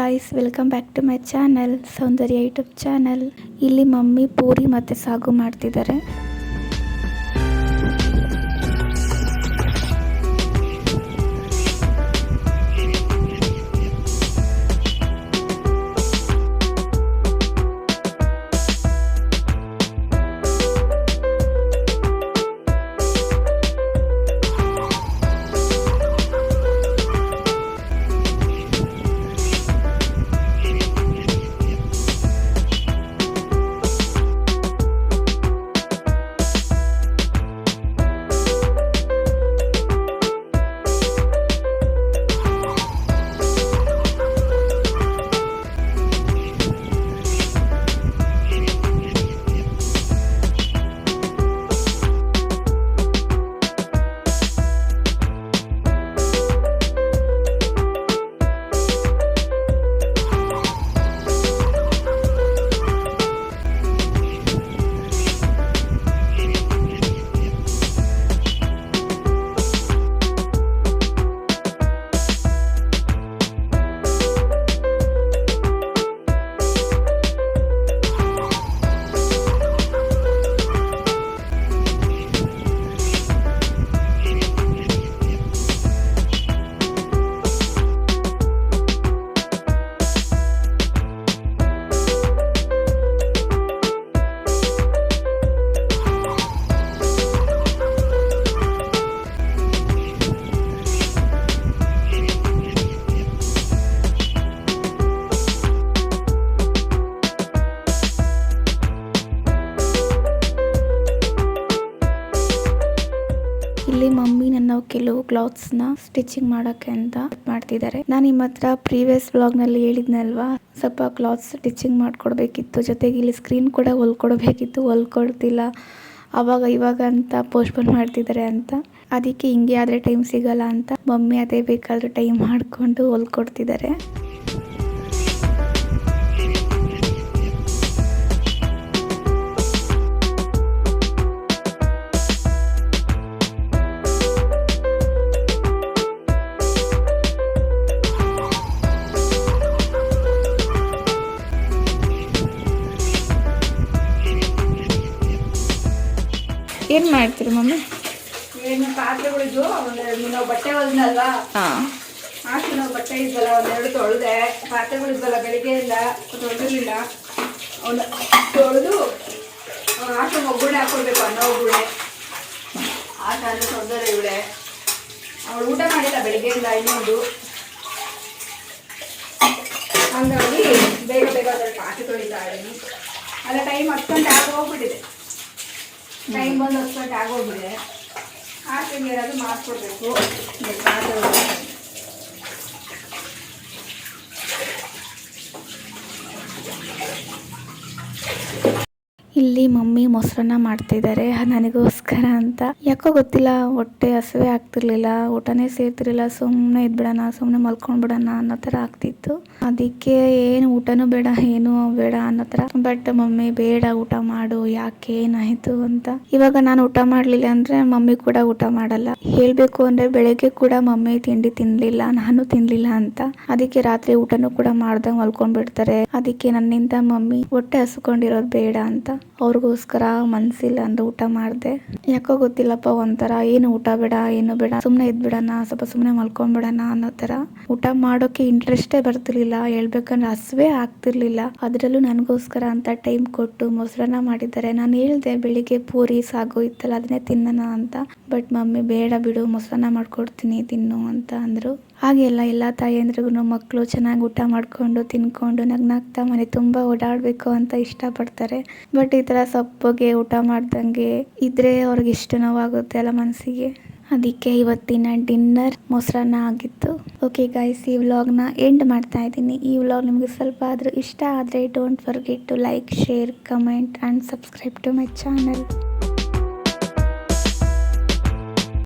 Guys, welcome back to my channel Soundarya YouTube channel. ಇಲ್ಲಿ mummy puri ಮತ್ತು ಸಾಗು ಮಾಡ್ತಿದ್ದಾರೆ. ಇಲ್ಲಿ ಮಮ್ಮಿ ನನ್ನ ಕೆಲವು ಕ್ಲಾತ್ಸ್ನ ಸ್ಟಿಚಿಂಗ್ ಮಾಡೋಕ್ಕೆ ಅಂತ ಮಾಡ್ತಿದ್ದಾರೆ. ನಾನು ನಿಮ್ಮ ಹತ್ರ ಪ್ರೀವಿಯಸ್ ವ್ಲಾಗ್ನಲ್ಲಿ ಹೇಳಿದ್ನಲ್ವಾ, ಸ್ವಲ್ಪ ಕ್ಲಾತ್ಸ್ ಸ್ಟಿಚಿಂಗ್ ಮಾಡಿಕೊಡ್ಬೇಕಿತ್ತು, ಜೊತೆಗೆ ಇಲ್ಲಿ ಸ್ಕ್ರೀನ್ ಕೂಡ ಹೊಲ್ಕೊಡ್ಬೇಕಿತ್ತು, ಹೊಲ್ಕೊಡ್ತಿಲ್ಲ ಇವಾಗ ಅಂತ ಪೋಸ್ಟ್ಪೋನ್ ಮಾಡ್ತಿದ್ದಾರೆ ಅಂತ. ಅದಕ್ಕೆ ಹಿಂಗೆ ಆದರೆ ಟೈಮ್ ಸಿಗಲ್ಲ ಅಂತ ಮಮ್ಮಿ ಅದೇ ಬೇಕಾದರೂ ಟೈಮ್ ಮಾಡಿಕೊಂಡು ಹೊಲ್ಕೊಡ್ತಿದ್ದಾರೆ. ಏನು ಮಾಡ್ತೀರಿ ಮಮ್ಮಿ? ಏನು ಪಾತ್ರೆಗಳಿದ್ದು ಒಂದೆರಡು ನಾವು ಬಟ್ಟೆ ಹೊಲ್ದಲ್ವಾ, ಹಾಕಿ ನಾವು ಬಟ್ಟೆ ಇದ್ವಲ್ಲ ಒಂದೆರಡು ತೊಳೆದೆ. ಪಾತ್ರೆಗಳಿದ್ವಲ್ಲ ಬೆಳಿಗ್ಗೆಯಿಂದ ತೊಳೆದಿರಲಿಲ್ಲ, ಅವನ್ನ ತೊಳೆದು ಆಟ ಒಗ್ಗರಣೆ ಹಾಕೊಳ್ಬೇಕು. ಅನ್ನ ಒಗ್ಗರಣೆ ಆಟ ಅಂದರೆ ತೊಂದರೆ ಇವಳೆ, ಅವಳು ಊಟ ಮಾಡಿಲ್ಲ ಬೆಳಿಗ್ಗೆಯಿಂದ ಇನ್ನೊಂದು. ಹಂಗಾಗಿ ಬೇಗ ಬೇಗ ಅದರಲ್ಲಿ ಪಾತ್ರೆ ತೊಳಿತಾಳೆ. ಅಲ್ಲ ಟೈಮ್ 10 ಗಂಟೆ ಆಗೋಗ್ಬಿಟ್ಟಿದೆ, ಟೈಮ್ ಬಂದು 10 ಗಂಟೆ ಆಗೋಗಿದೆ. ಆಕೆಗೆ ಏನಾದರೂ ಮಾಡಿಕೊಡ್ಬೇಕು. ಇಲ್ಲಿ ಮಮ್ಮಿ ಮೊಸರನ್ನ ಮಾಡ್ತಿದ್ದಾರೆ ನನಗೋಸ್ಕರ ಅಂತ. ಯಾಕೋ ಗೊತ್ತಿಲ್ಲ, ಹೊಟ್ಟೆ ಹಸಿವೆ ಆಗ್ತಿರ್ಲಿಲ್ಲ, ಊಟನೇ ಸೇರ್ತಿರ್ಲಿಲ್ಲ. ಸುಮ್ಮನೆ ಇದ್ಬಿಡೋಣ, ಸುಮ್ಮನೆ ಮಲ್ಕೊಂಡ್ಬಿಡೋಣ ಅನ್ನೋ ಥರ ಆಗ್ತಿತ್ತು. ಅದಕ್ಕೆ ಏನು ಊಟನೂ ಬೇಡ, ಏನೂ ಬೇಡ ಅನ್ನೋ ಥರ. ಬಟ್ ಮಮ್ಮಿ ಬೇಡ, ಊಟ ಮಾಡು, ಯಾಕೆ ಏನಾಯಿತು ಅಂತ. ಇವಾಗ ನಾನು ಊಟ ಮಾಡಲಿಲ್ಲ ಅಂದರೆ ಮಮ್ಮಿ ಕೂಡ ಊಟ ಮಾಡಲ್ಲ. ಹೇಳಬೇಕು ಅಂದರೆ ಬೆಳಗ್ಗೆ ಕೂಡ ಮಮ್ಮಿ ತಿಂಡಿ ತಿನ್ನಲಿಲ್ಲ, ನಾನು ತಿನ್ನಲಿಲ್ಲ ಅಂತ. ಅದಕ್ಕೆ ರಾತ್ರಿ ಊಟನೂ ಕೂಡ ಮಾಡ್ದಂಗೆ ಮಲ್ಕೊಂಡ್ಬಿಡ್ತಾರೆ. ಅದಕ್ಕೆ ನನ್ನಿಂದ ಮಮ್ಮಿ ಹೊಟ್ಟೆ ಹಸ್ಕೊಂಡಿರೋದು ಬೇಡ ಅಂತ ಅವ್ರಿಗೋಸ್ಕರ ಮನಸ್ಸಿಲ್ಲ ಅಂದ್ರೆ ಊಟ ಮಾಡಿದೆ. ಯಾಕೋ ಗೊತ್ತಿಲ್ಲಪ್ಪ, ಒಂಥರ ಏನು ಊಟ ಬೇಡ, ಏನು ಬೇಡ, ಸುಮ್ಮನೆ ಇದ್ಬಿಡೋಣ, ಸ್ವಲ್ಪ ಸುಮ್ಮನೆ ಮಲ್ಕೊಂಡ್ಬಿಡೋಣ ಅನ್ನೋ ಥರ. ಊಟ ಮಾಡೋಕ್ಕೆ ಇಂಟ್ರೆಸ್ಟೇ ಬರ್ತಿರ್ಲಿಲ್ಲ, ಹೇಳ್ಬೇಕಂದ್ರೆ ಹಸಿವೆ ಆಗ್ತಿರ್ಲಿಲ್ಲ. ಅದರಲ್ಲೂ ನನಗೋಸ್ಕರ ಅಂತ ಟೈಮ್ ಕೊಟ್ಟು ಮೊಸರನ್ನ ಮಾಡಿದ್ದಾರೆ. ನಾನು ಹೇಳಿದೆ ಬೆಳಿಗ್ಗೆ ಪೂರಿ ಸಾಗು ಇತ್ತಲ್ಲ ಅದನ್ನೇ ತಿನ್ನೋಣ ಅಂತ. ಬಟ್ ಮಮ್ಮಿ ಬೇಡ ಬಿಡು, ಮೊಸರನ್ನ ಮಾಡ್ಕೊಡ್ತೀನಿ ತಿನ್ನು ಅಂತ ಅಂದರು. ಹಾಗೆ ಎಲ್ಲ ತಾಯಂದ್ರಿಗೂ ಮಕ್ಕಳು ಚೆನ್ನಾಗಿ ಊಟ ಮಾಡಿಕೊಂಡು ತಿನ್ಕೊಂಡು ನಗ್ನಾಗ್ತಾ ಮನೆ ತುಂಬ ಓಡಾಡಬೇಕು ಅಂತ ಇಷ್ಟಪಡ್ತಾರೆ. ಬಟ್ ಈ ಥರ ಸಪ್ಪಗೆ ಊಟ ಮಾಡ್ದಂಗೆ ಇದ್ರೆ ಅವ್ರಿಗೆ ಇಷ್ಟ ನೋವಾಗುತ್ತೆ ಅಲ್ಲ ಮನಸ್ಸಿಗೆ. ಅದಕ್ಕೆ ಇವತ್ತಿನ ಡಿನ್ನರ್ ಮೊಸರನ್ನ ಆಗಿತ್ತು. ಓಕೆ ಗೈಸ್, ಈ ವ್ಲಾಗ್ನ ಎಂಡ್ ಮಾಡ್ತಾ ಇದ್ದೀನಿ. ಈ ವ್ಲಾಗ್ ನಿಮಗೆ ಸ್ವಲ್ಪ ಆದರೂ ಇಷ್ಟ ಆದರೆ don't forget to like, share, comment and subscribe to my channel.